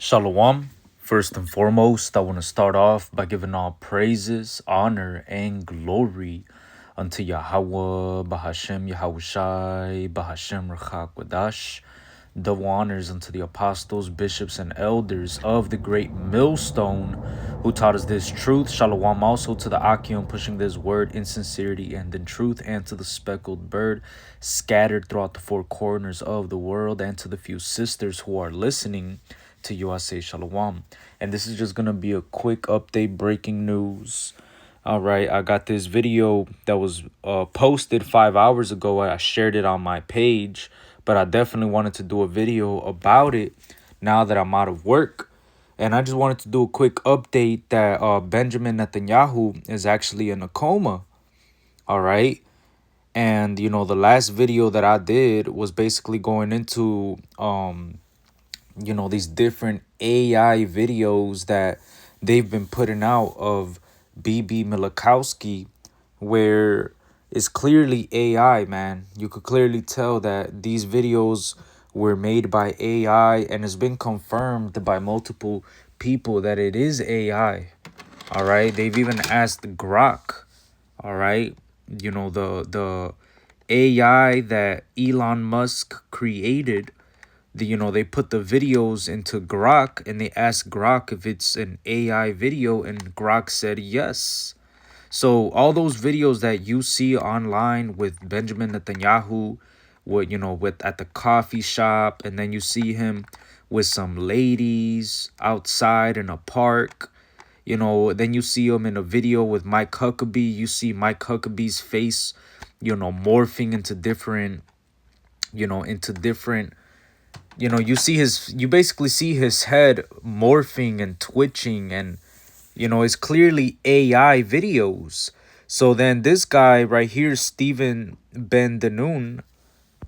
Shalom. First and foremost, I want to start off by giving all praises, honor, and glory unto Yahweh, Bahashem Yahushai, Bahashem Rachak Wadash. Double honors unto the apostles, bishops, and elders of the great millstone who taught us this truth. Shalom also to the Akim pushing this word in sincerity and in truth, and to the speckled bird scattered throughout the four corners of the world, and to the few sisters who are listening to you. I say shalom. And this is just going to be a quick update, breaking news. All right, I got this video that was posted 5 hours ago. I shared it on my page, but I definitely wanted to do a video about it now that I'm out of work. And I just wanted to do a quick update that Benjamin Netanyahu is actually in a coma. All right. And, you know, the last video that I did was basically going into, you know, these different AI videos that they've been putting out of Bibi Milakowski, where it's clearly AI, man. You could clearly tell that these videos were made by AI, and it's been confirmed by multiple people that it is AI. All right. They've even asked Grok. All right. You know, the AI that Elon Musk created. They put the videos into Grok and they asked Grok if it's an AI video, and Grok said yes. So all those videos that you see online with Benjamin Netanyahu, with at the coffee shop, and then you see him with some ladies outside in a park, then you see him in a video with Mike Huckabee. You see Mike Huckabee's face, morphing into different, you basically see his head morphing and twitching, and it's clearly AI videos. So then this guy right here, Stephen Ben Danoon,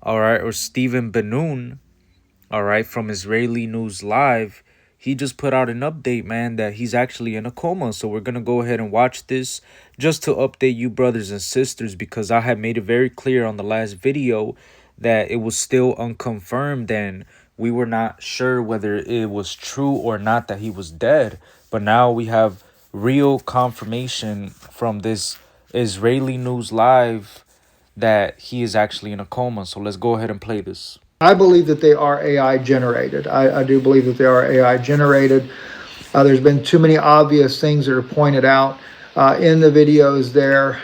all right, or Stephen Benoon, all right, from Israeli News Live, he just put out an update, man, that he's actually in a coma. So we're going to go ahead and watch this just to update you brothers and sisters, because I had made it very clear on the last video that it was still unconfirmed and we were not sure whether it was true or not that he was dead. But now we have real confirmation from this Israeli News Live that he is actually in a coma. So let's go ahead and play this. I believe that they are AI generated. I do believe that they are AI generated. There's been too many obvious things that are pointed out in the videos there,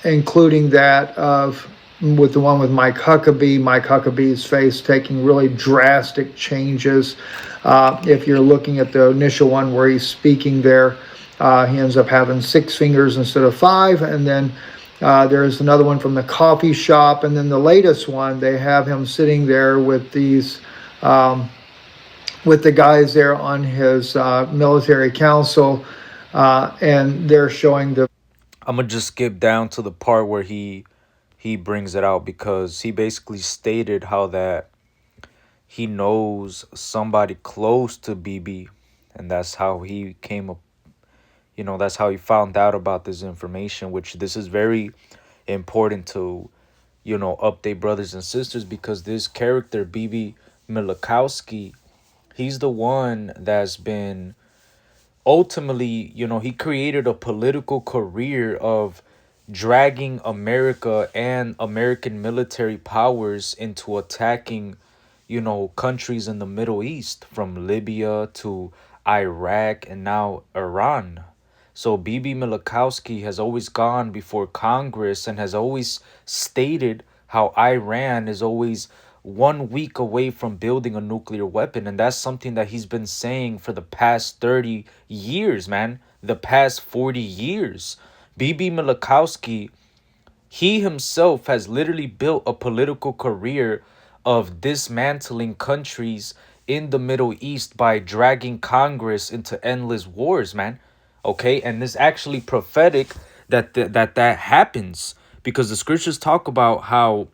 including that of with the one with Mike Huckabee's face taking really drastic changes. If you're looking at the initial one where he's speaking there, he ends up having 6 fingers instead of 5, and then there's another one from the coffee shop, and then the latest one, they have him sitting there with these, with the guys there on his military council, and they're showing the. I'm gonna just skip down to the part where he brings it out, because he basically stated how that he knows somebody close to Bibi, and that's how he came up. That's how he found out about this information, which this is very important to, update brothers and sisters, because this character, Bibi Milakowski, he's the one that's been ultimately, he created a political career of dragging America and American military powers into attacking, countries in the Middle East, from Libya to Iraq and now Iran. So Bibi Milakowski has always gone before Congress and has always stated how Iran is always 1 week away from building a nuclear weapon. And that's something that he's been saying for the past 30 years, man. The past 40 years. Bibi Milakowski, he himself has literally built a political career of dismantling countries in the Middle East by dragging Congress into endless wars, man. Okay, and it's actually prophetic that happens, because the scriptures talk about how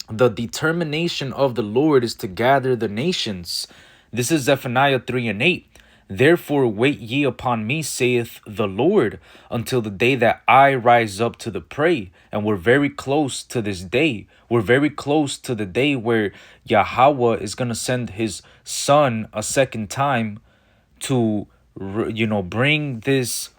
the determination of the Lord is to gather the nations. This is Zephaniah 3 and 8. Therefore wait ye upon me, saith the Lord, until the day that I rise up to the prey. And we're very close to this day. We're very close to the day where Yahweh is going to send his son a second time to, bring this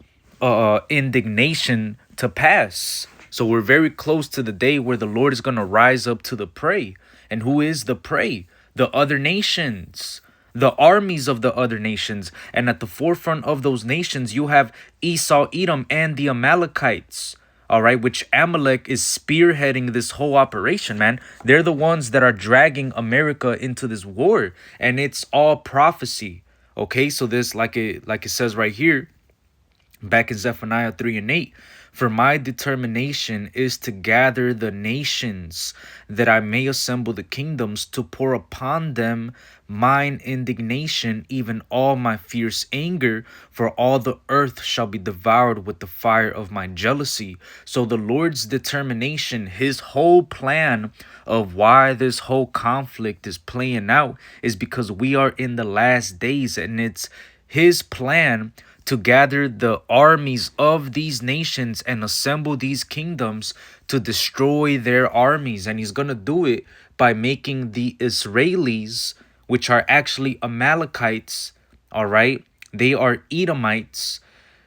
indignation to pass. So we're very close to the day where the Lord is going to rise up to the prey. And who is the prey? The other nations, the armies of the other nations. And at the forefront of those nations, you have Esau, Edom, and the Amalekites. All right, which Amalek is spearheading this whole operation, man. They're the ones that are dragging America into this war, and it's all prophecy. Okay, so this, like it says right here, back in Zephaniah 3 and 8, for my determination is to gather the nations, that I may assemble the kingdoms, to pour upon them mine indignation, even all my fierce anger, for all the earth shall be devoured with the fire of my jealousy. So the Lord's determination, his whole plan of why this whole conflict is playing out, is because we are in the last days, and it's his plan to gather the armies of these nations and assemble these kingdoms to destroy their armies. And he's going to do it by making the Israelis, which are actually Amalekites, all right? They are Edomites.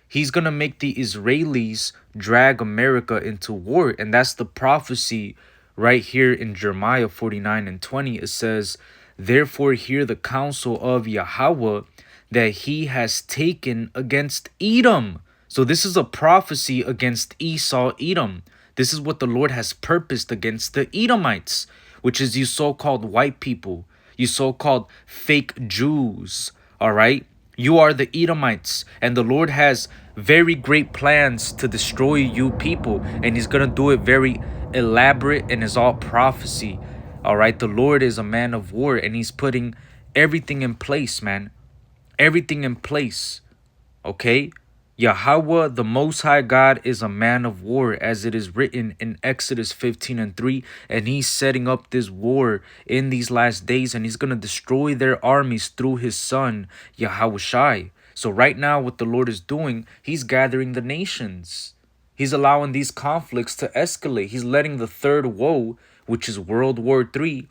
He's going to make the Israelis drag America into war. And that's the prophecy right here in Jeremiah 49 and 20. It says, therefore hear the counsel of Yahweh, that he has taken against Edom. So this is a prophecy against Esau, Edom. This is what the Lord has purposed against the Edomites, which is you so-called white people, you so-called fake Jews, all right? You are the Edomites, and the Lord has very great plans to destroy you people, and he's going to do it very elaborate, and it's all prophecy, all right? The Lord is a man of war, and he's putting everything in place, man. Everything in place, okay? Yahweh, the Most High God, is a man of war, as it is written in Exodus 15 and 3. And he's setting up this war in these last days, and he's going to destroy their armies through his son, Yahushai. So right now, what the Lord is doing, he's gathering the nations. He's allowing these conflicts to escalate. He's letting the third woe, which is World War III,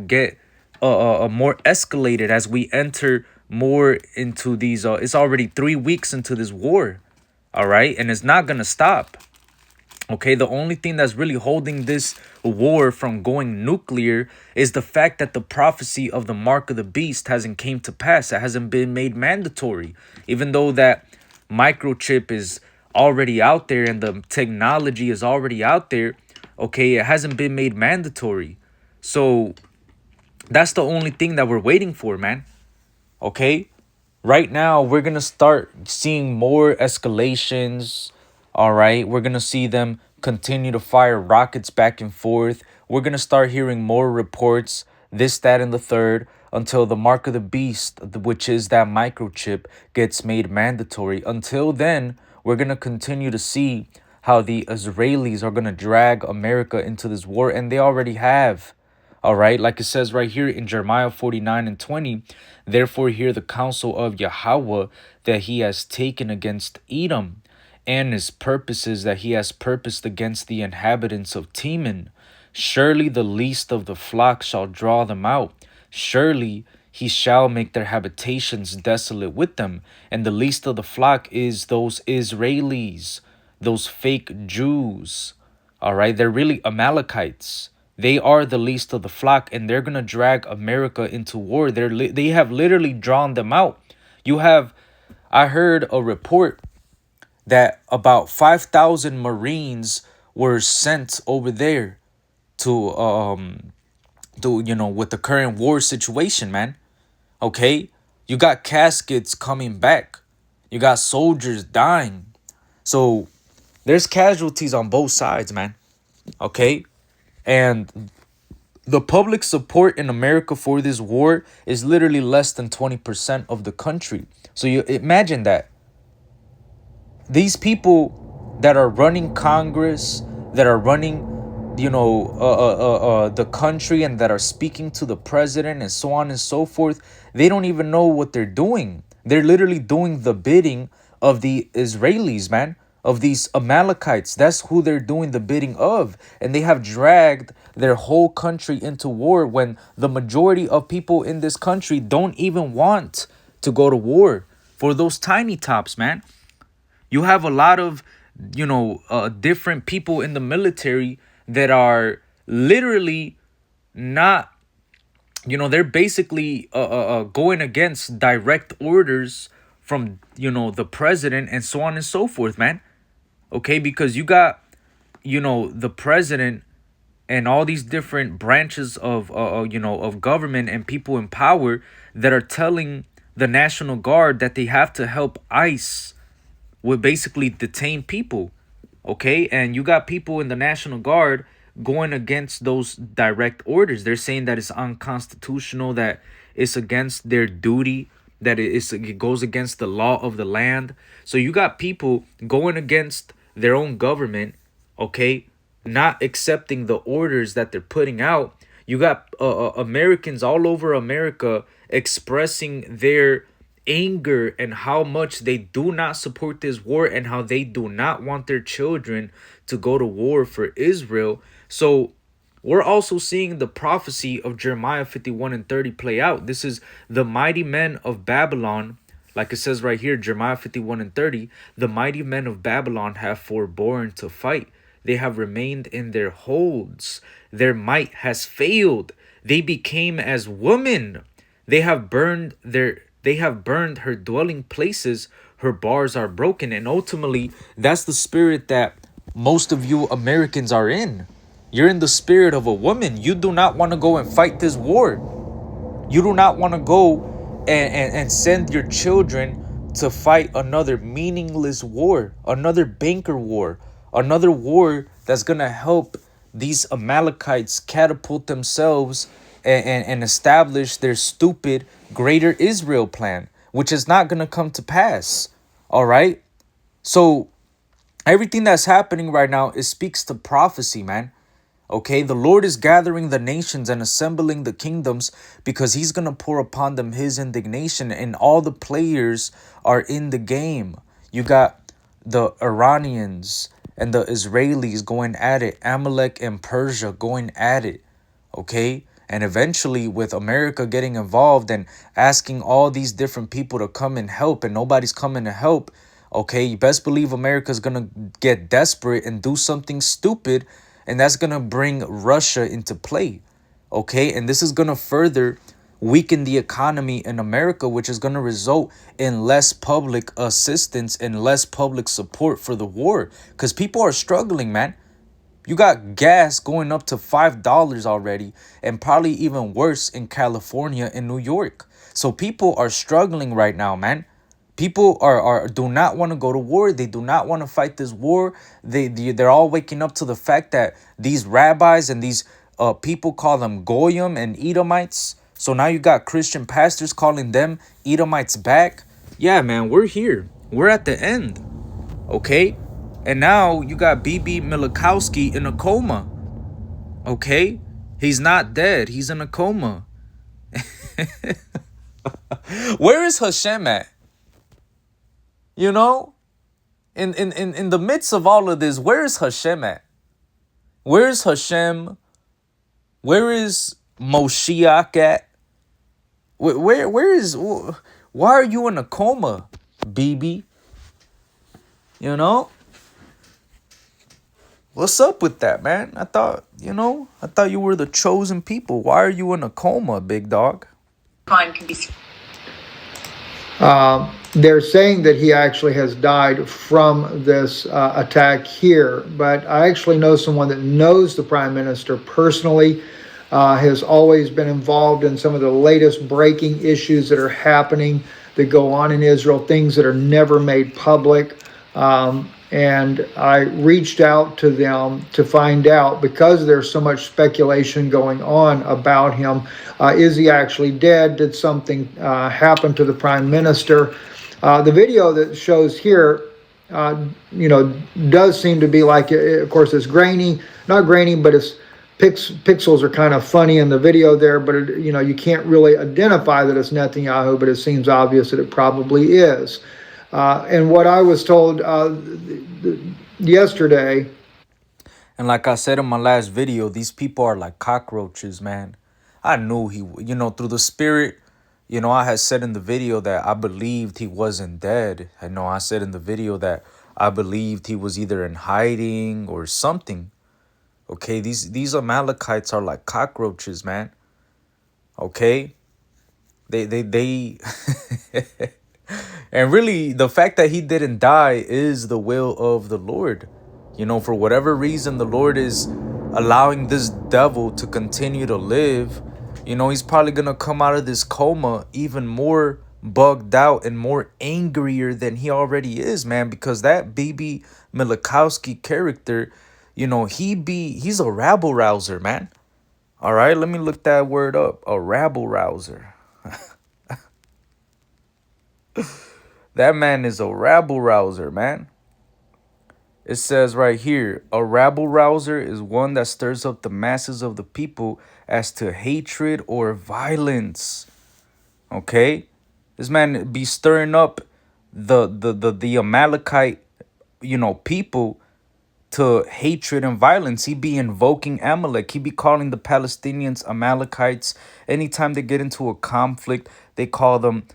get more escalated as we enter more into these it's already 3 weeks into this war, all right, and it's not gonna stop. Okay, the only thing that's really holding this war from going nuclear is the fact that the prophecy of the mark of the beast hasn't came to pass. It hasn't been made mandatory, even though that microchip is already out there and the technology is already out there. Okay, it hasn't been made mandatory. So that's the only thing that we're waiting for, man. Okay, right now we're gonna start seeing more escalations. All right, we're gonna see them continue to fire rockets back and forth. We're gonna start hearing more reports, this, that, and the third, until the mark of the beast, which is that microchip, gets made mandatory. Until then, we're gonna continue to see how the Israelis are gonna drag America into this war, and they already have. All right, like it says right here in Jeremiah 49 and 20, therefore hear the counsel of Yahweh, that he has taken against Edom, and his purposes that he has purposed against the inhabitants of Teman. Surely the least of the flock shall draw them out. Surely he shall make their habitations desolate with them. And the least of the flock is those Israelis, those fake Jews. All right, they're really Amalekites. They are the least of the flock, and they're going to drag America into war. They have literally drawn them out. I heard a report that about 5,000 Marines were sent over there to with the current war situation, man. Okay? You got caskets coming back. You got soldiers dying. So there's casualties on both sides, man. Okay? And the public support in America for this war is literally less than 20% of the country. So you imagine that. These people that are running Congress, that are running, the country, and that are speaking to the president and so on and so forth, they don't even know what they're doing. They're literally doing the bidding of the Israelis, man, of these Amalekites. That's who they're doing the bidding of. And they have dragged their whole country into war when the majority of people in this country don't even want to go to war for those tiny tops, man. You have a lot of, different people in the military that are literally not, they're basically going against direct orders from, the president and so on and so forth, man. Okay, because you got, the president and all these different branches of government and people in power that are telling the National Guard that they have to help ICE would basically detain people. Okay, and you got people in the National Guard going against those direct orders. They're saying that it's unconstitutional, that it's against their duty, that it goes against the law of the land. So you got people going against their own government, okay, not accepting the orders that they're putting out. You got Americans all over America expressing their anger and how much they do not support this war and how they do not want their children to go to war for Israel. So we're also seeing the prophecy of Jeremiah 51 and 30 play out. This is the mighty men of Babylon. Like it says right here, Jeremiah 51 and 30, the mighty men of Babylon have forborne to fight. They have remained in their holds. Their might has failed. They became as women. They have burned her dwelling places. Her bars are broken. And ultimately, that's the spirit that most of you Americans are in. You're in the spirit of a woman. You do not want to go and fight this war. You do not want to go and send your children to fight another meaningless war, another banker war, another war that's going to help these Amalekites catapult themselves and establish their stupid greater Israel plan, which is not going to come to pass. All right. So everything that's happening right now, it speaks to prophecy, man. Okay, the Lord is gathering the nations and assembling the kingdoms because he's going to pour upon them his indignation, and all the players are in the game. You got the Iranians and the Israelis going at it, Amalek and Persia going at it. Okay, and eventually with America getting involved and asking all these different people to come and help, and nobody's coming to help. Okay, you best believe America's going to get desperate and do something stupid. And that's going to bring Russia into play, okay? And this is going to further weaken the economy in America, which is going to result in less public assistance and less public support for the war. Because people are struggling, man. You got gas going up to $5 already, and probably even worse in California and New York. So people are struggling right now, man. People do not want to go to war. They do not want to fight this war. They're all waking up to the fact that these rabbis and these people call them Goyim and Edomites. So now you got Christian pastors calling them Edomites back. Yeah, man, we're here. We're at the end. Okay? And now you got Bibi Milikowski in a coma. Okay? He's not dead. He's in a coma. Where is Hashem at? You know, in the midst of all of this, where is Hashem at? Where is Hashem? Where is Moshiach at? Where is, why are you in a coma, Bibi? You know? What's up with that, man? I thought you were the chosen people. Why are you in a coma, big dog? Crime can be. They're saying that he actually has died from this attack here, but I actually know someone that knows the prime minister personally, has always been involved in some of the latest breaking issues that are happening, that go on in Israel, things that are never made public. And I reached out to them to find out, because there's so much speculation going on about him. Is he actually dead? Did something happen to the prime minister? The video that shows here, does seem to be like, of course, it's grainy, not grainy, but it's pixels are kind of funny in the video there, but you can't really identify that it's Netanyahu, but it seems obvious that it probably is. And what I was told yesterday. And like I said in my last video, these people are like cockroaches, man. I knew through the spirit, I had said in the video that I believed he wasn't dead. I said in the video that I believed he was either in hiding or something. Okay, these Amalekites are like cockroaches, man. Okay? They And really, the fact that he didn't die is the will of the Lord. For whatever reason, the Lord is allowing this devil to continue to live. He's probably going to come out of this coma even more bugged out and more angrier than he already is, man, because that Bibi Milikowski character, he's a rabble rouser, man. All right, let me look that word up. A rabble rouser. That man is a rabble rouser, man. It says right here, a rabble rouser is one that stirs up the masses of the people as to hatred or violence. Okay? This man be stirring up the Amalekite, people to hatred and violence. He be invoking Amalek. He be calling the Palestinians Amalekites. Anytime they get into a conflict, they call them,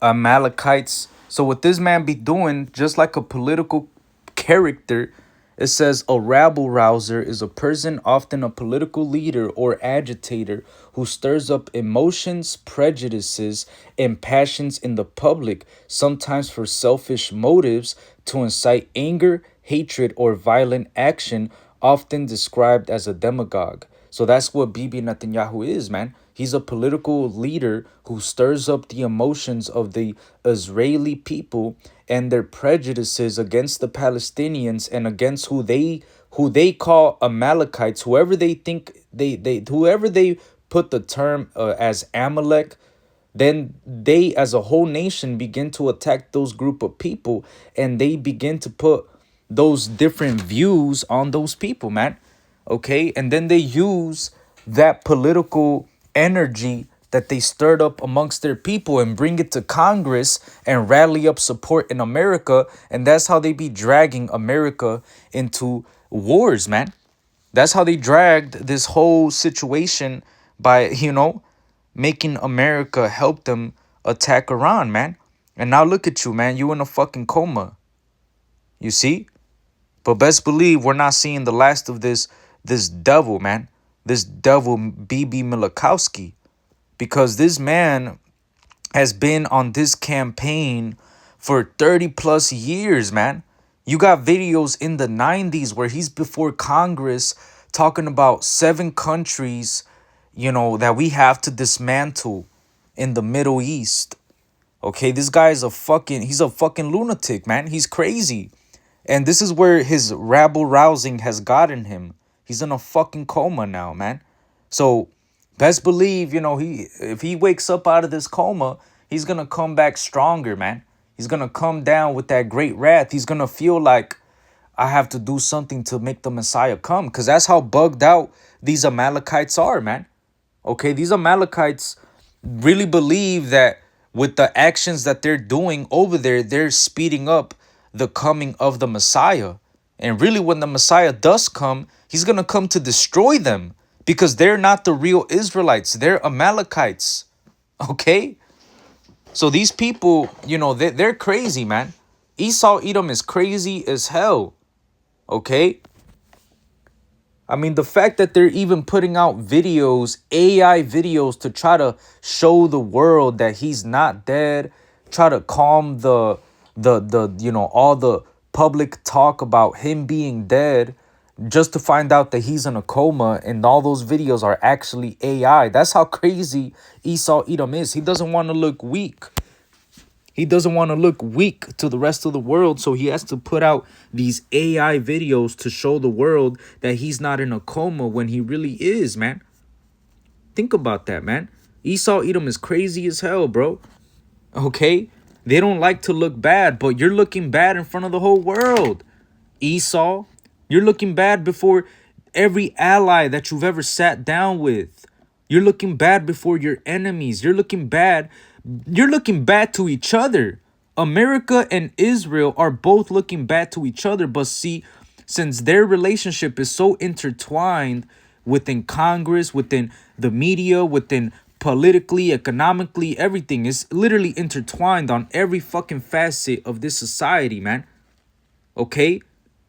Amalekites. So what this man be doing, just like a political character, it says a rabble rouser is a person, often a political leader or agitator, who stirs up emotions, prejudices, and passions in the public, sometimes for selfish motives, to incite anger, hatred, or violent action, often described as a demagogue. So that's what Bibi Netanyahu is, man. He's a political leader who stirs up the emotions of the Israeli people and their prejudices against the Palestinians and against who they call Amalekites, whoever they think whoever they put the term as Amalek. Then they, as a whole nation, begin to attack those group of people, and they begin to put those different views on those people, man. Okay, and then they use that political energy that they stirred up amongst their people and bring it to Congress and rally up support in America. And that's how they be dragging America into wars, man. That's how they dragged this whole situation by, making America help them attack Iran, man. And now look at you, man. You in a fucking coma. You see? But best believe we're not seeing the last of this devil, man. This devil, Bibi Milikowski. Because this man has been on this campaign for 30 plus years, man. You got videos in the 90s where he's before Congress talking about 7 countries, that we have to dismantle in the Middle East. Okay, this guy is he's a fucking lunatic, man. He's crazy. And this is where his rabble rousing has gotten him. He's in a fucking coma now, man. So best believe, if he wakes up out of this coma, he's going to come back stronger, man. He's going to come down with that great wrath. He's going to feel like I have to do something to make the Messiah come. Because that's how bugged out these Amalekites are, man. Okay, these Amalekites really believe that with the actions that they're doing over there, they're speeding up the coming of the Messiah. And really, when the Messiah does come, he's going to come to destroy them because they're not the real Israelites. They're Amalekites. Okay? So these people, they're crazy, man. Esau Edom is crazy as hell. Okay? I mean, the fact that they're even putting out videos, AI videos, to try to show the world that he's not dead, try to calm the all the public talk about him being dead, just to find out that he's in a coma, and all those videos are actually AI. That's how crazy Esau Edom is. He doesn't want to look weak. He doesn't want to look weak to the rest of the world, so he has to put out these AI videos to show the world that he's not in a coma when he really is, man. Think about that, man. Esau Edom is crazy as hell, bro. Okay? They don't like to look bad, but you're looking bad in front of the whole world. Esau, You're looking bad before every ally that you've ever sat down with. You're looking bad before your enemies. You're looking bad. You're looking bad to each other. America and Israel are both looking bad to each other. But see, since their relationship is so intertwined within Congress, within the media, within politically, economically, everything is literally intertwined on every fucking facet of this society, man. Okay?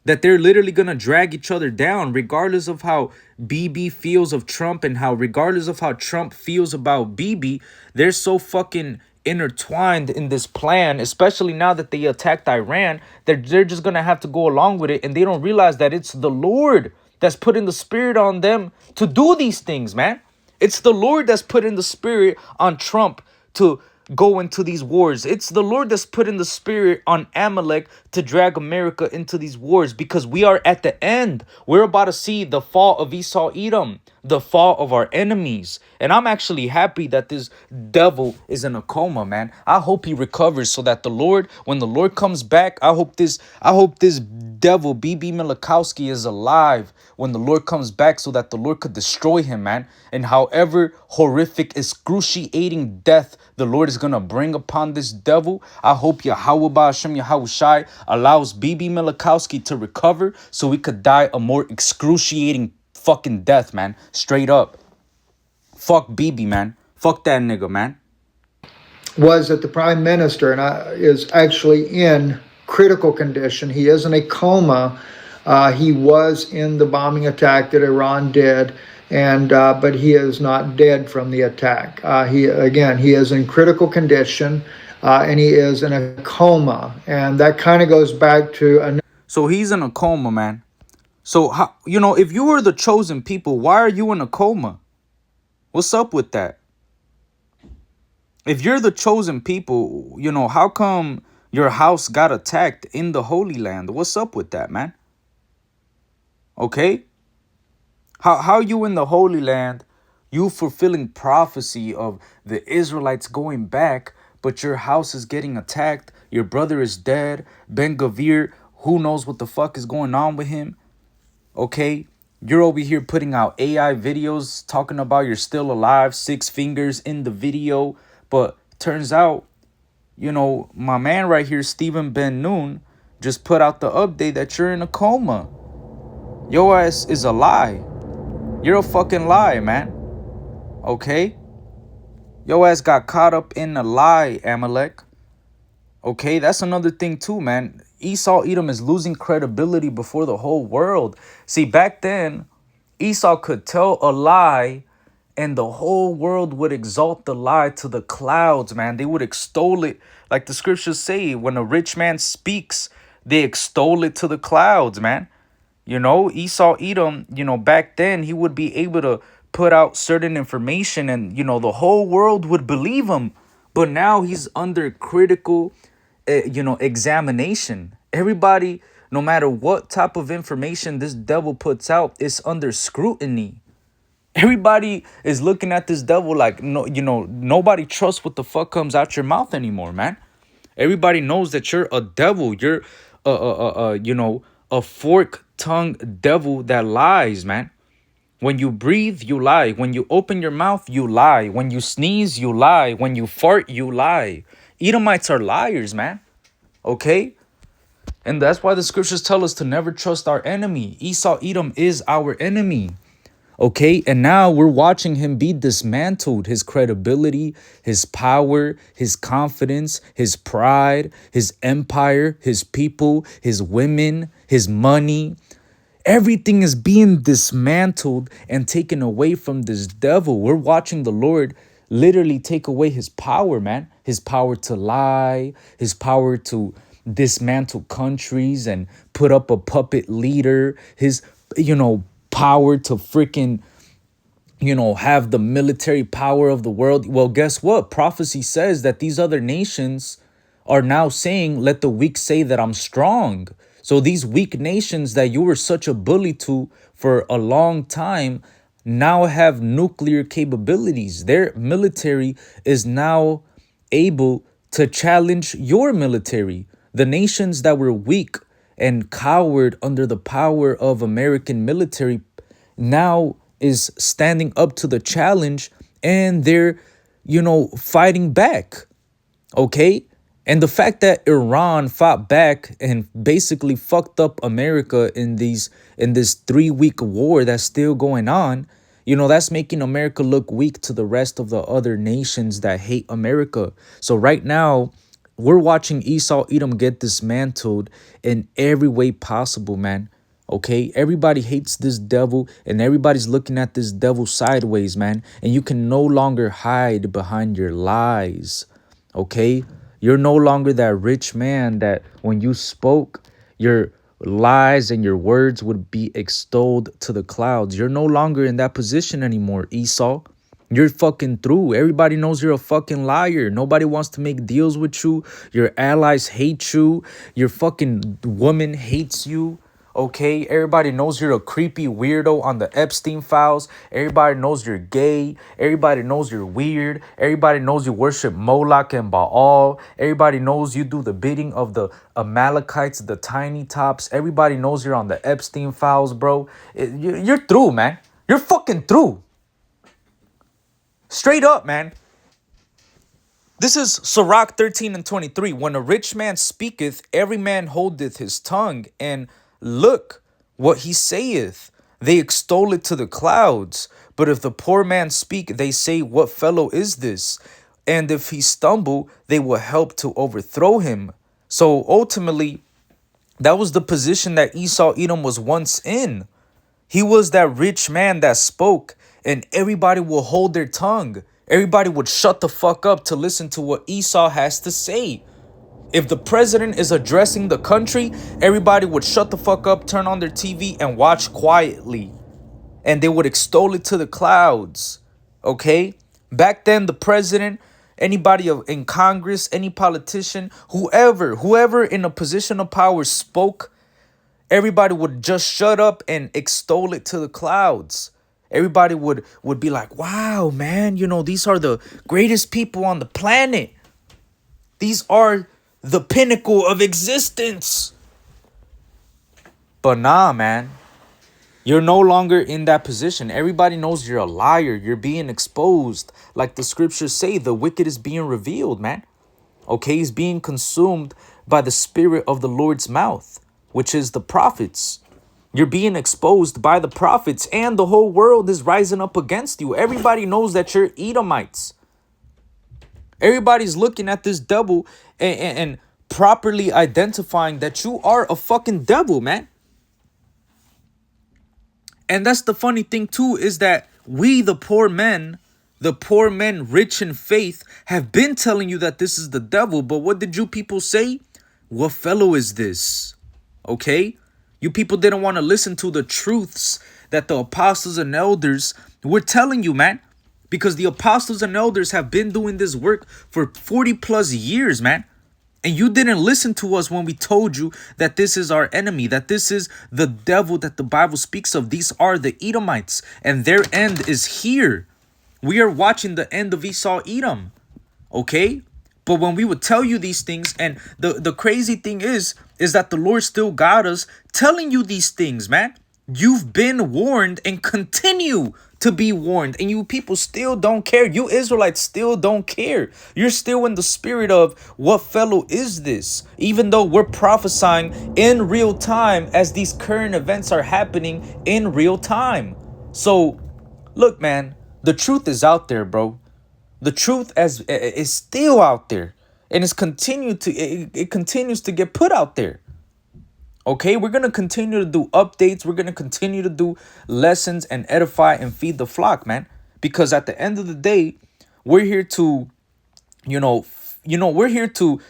That they're literally gonna drag each other down, regardless of how Bibi feels of Trump and how, regardless of how Trump feels about Bibi, they're so fucking intertwined in this plan, especially now that they attacked Iran, they're just gonna have to go along with it, and they don't realize that it's the Lord that's putting the spirit on them to do these things, man. It's the Lord that's putting the spirit on Trump to go into these wars. It's the Lord that's putting the spirit on Amalek to drag America into these wars, because we are at the end. We're about to see the fall of Esau Edom, the fall of our enemies. And I'm actually happy that this devil is in a coma, man. I hope he recovers so that the Lord, when the Lord comes back, I hope this devil, Bibi Milikowski, is alive when the Lord comes back, so that the Lord could destroy him, man. And however horrific, excruciating death the Lord is going to bring upon this devil, I hope Yahweh Ba'ashem Yahushai allows Bibi Milikowski to recover so we could die a more excruciating fucking death, man. Straight up. Fuck Bibi, man. Fuck that nigga, man. Was that the prime minister is actually in critical condition. He is in a coma. He was in the bombing attack that Iran did, and but he is not dead from the attack. He is in critical condition, and he is in a coma, and that kind of goes back to. So he's in a coma, man. So how, if you were the chosen people, why are you in a coma? What's up with that? If you're the chosen people, how come your house got attacked in the Holy Land? What's up with that, man? Okay? How you in the Holy Land, you fulfilling prophecy of the Israelites going back, but your house is getting attacked, your brother is dead, Ben Gavir, who knows what the fuck is going on with him? Okay? You're over here putting out AI videos talking about you're still alive, 6 fingers in the video, but turns out, my man right here, Stephen Ben Noon, just put out the update that you're in a coma. Your ass is a lie. You're a fucking lie, man. Okay? Your ass got caught up in a lie, Amalek. Okay, that's another thing too, man. Esau Edom is losing credibility before the whole world. See, back then, Esau could tell a lie and the whole world would exalt the lie to the clouds, man. They would extol it. Like the scriptures say, when a rich man speaks, they extol it to the clouds, man. Esau Edom, back then he would be able to put out certain information and, the whole world would believe him. But now he's under critical, examination. Everybody, no matter what type of information this devil puts out, is under scrutiny. Everybody is looking at this devil like, no, nobody trusts what the fuck comes out your mouth anymore, man. Everybody knows that you're a devil. You're, a fork-tongued devil that lies, man. When you breathe, you lie. When you open your mouth, you lie. When you sneeze, you lie. When you fart, you lie. Edomites are liars, man. Okay? And that's why the scriptures tell us to never trust our enemy. Esau Edom is our enemy. Okay, and now we're watching him be dismantled. His credibility, his power, his confidence, his pride, his empire, his people, his women, his money. Everything is being dismantled and taken away from this devil. We're watching the Lord literally take away his power, man. His power to lie, his power to dismantle countries and put up a puppet leader, his, power to freaking, have the military power of the world. Well, guess what? Prophecy says that these other nations are now saying, let the weak say that I'm strong. So these weak nations that you were such a bully to for a long time now have nuclear capabilities. Their military is now able to challenge your military. The nations that were weak and cowered under the power of American military now is standing up to the challenge, and they're, fighting back. Okay? And the fact that Iran fought back and basically fucked up America in this 3-week war that's still going on, that's making America look weak to the rest of the other nations that hate America. So right now, we're watching Esau Edom get dismantled in every way possible, man. Okay, everybody hates this devil, and everybody's looking at this devil sideways, man. And you can no longer hide behind your lies. Okay, you're no longer that rich man that when you spoke, your lies and your words would be extolled to the clouds. You're no longer in that position anymore, Esau. You're fucking through. Everybody knows you're a fucking liar. Nobody wants to make deals with you. Your allies hate you. Your fucking woman hates you. Okay, everybody knows you're a creepy weirdo on the Epstein files. Everybody knows you're gay. Everybody knows you're weird. Everybody knows you worship Moloch and Baal. Everybody knows you do the bidding of the Amalekites, the tiny tops. Everybody knows you're on the Epstein files, bro. You're through, man. You're fucking through. Straight up, man. This is Sirach 13:23. When a rich man speaketh, every man holdeth his tongue, and look what he saith. They extol it to the clouds. But if the poor man speak, they say, what fellow is this? And if he stumble, they will help to overthrow him. So ultimately, that was the position that Esau Edom was once in. He was that rich man that spoke, and everybody will hold their tongue. Everybody would shut the fuck up to listen to what Esau has to say. If the president is addressing the country, everybody would shut the fuck up, turn on their TV, and watch quietly. And they would extol it to the clouds. Okay? Back then, the president, anybody in Congress, any politician, whoever in a position of power spoke, everybody would just shut up and extol it to the clouds. Everybody would be like, wow, man, these are the greatest people on the planet. These are the pinnacle of existence. But nah, man. You're no longer in that position. Everybody knows you're a liar. You're being exposed. Like the scriptures say, the wicked is being revealed, man. Okay, he's being consumed by the spirit of the Lord's mouth, which is the prophets. You're being exposed by the prophets, and the whole world is rising up against you. Everybody knows that you're Edomites. Everybody's looking at this devil and properly identifying that you are a fucking devil, man. And that's the funny thing too, is that we, the poor men rich in faith, have been telling you that this is the devil. But what did you people say? What fellow is this? Okay? You people didn't want to listen to the truths that the apostles and elders were telling you, man. Because the apostles and elders have been doing this work for 40 plus years, man. And you didn't listen to us when we told you that this is our enemy, that this is the devil that the Bible speaks of. These are the Edomites, and their end is here. We are watching the end of Esau Edom, okay? But when we would tell you these things, and the crazy thing is that the Lord still got us telling you these things, man. You've been warned and continue to be warned, and you people still don't care. You Israelites still don't care. You're still in the spirit of what fellow is this, even though we're prophesying in real time as these current events are happening in real time. So look, man, the truth is out there, bro. The truth is still out there, and it continues to get put out there. Okay, we're going to continue to do updates. We're going to continue to do lessons and edify and feed the flock, man. Because at the end of the day, we're here to, we're here to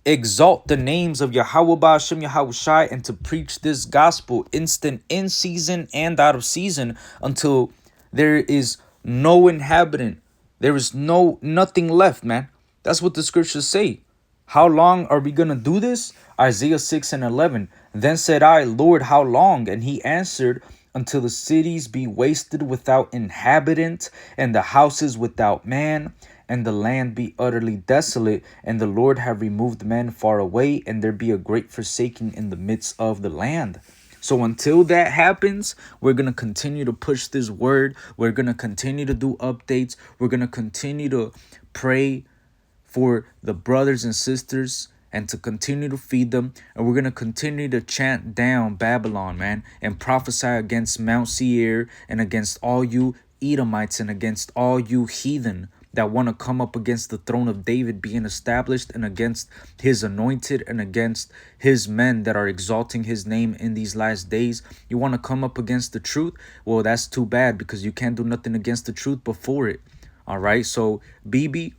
exalt the names of Yahweh Ba'ashem Yahushai and to preach this gospel instant in season and out of season until there is no inhabitant. There is nothing left, man. That's what the scriptures say. How long are we going to do this? Isaiah 6:11. Then said I, Lord, how long? And he answered, until the cities be wasted without inhabitant, and the houses without man, and the land be utterly desolate, and the Lord have removed men far away, and there be a great forsaking in the midst of the land. So until that happens, we're going to continue to push this word. We're going to continue to do updates. We're going to continue to pray for the brothers and sisters and to continue to feed them. And we're going to continue to chant down Babylon, man, and prophesy against Mount Seir and against all you Edomites and against all you heathen that want to come up against the throne of David being established and against his anointed and against his men that are exalting his name in these last days. You want to come up against the truth? Well, that's too bad, because you can't do nothing against the truth before it. All right. So, Bibi,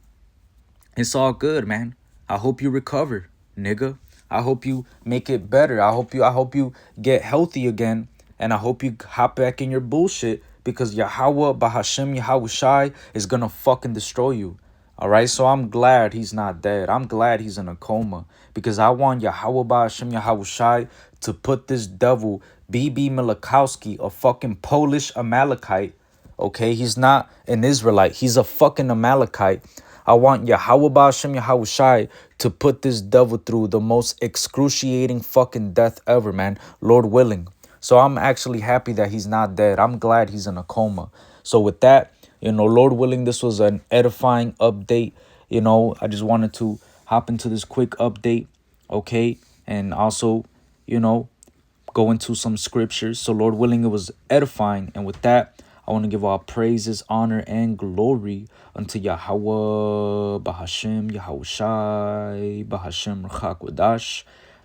it's all good, man. I hope you recover, nigga. I hope you make it better. I hope you get healthy again. And I hope you hop back in your bullshit, because Yahweh Bahashem Yahushai is gonna fucking destroy you. Alright, so I'm glad he's not dead. I'm glad he's in a coma, because I want Yahweh Bahashem Yahushai to put this devil, Bibi Milakowski, a fucking Polish Amalekite. Okay, he's not an Israelite. He's a fucking Amalekite. I want Yahweh Ba'ashem Yahushai to put this devil through the most excruciating fucking death ever, man. Lord willing. So I'm actually happy that he's not dead. I'm glad he's in a coma. So with that, Lord willing, this was an edifying update. I just wanted to hop into this quick update, okay? And also, go into some scriptures. So Lord willing, it was edifying. And with that, I want to give all praises, honor, and glory unto Yahweh, Bahashem, Yahushai, Bahashem, Rchakwadash.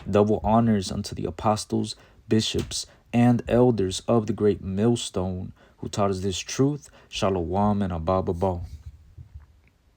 Double honors unto the apostles, bishops, and elders of the great millstone who taught us this truth. Shalom and Abba.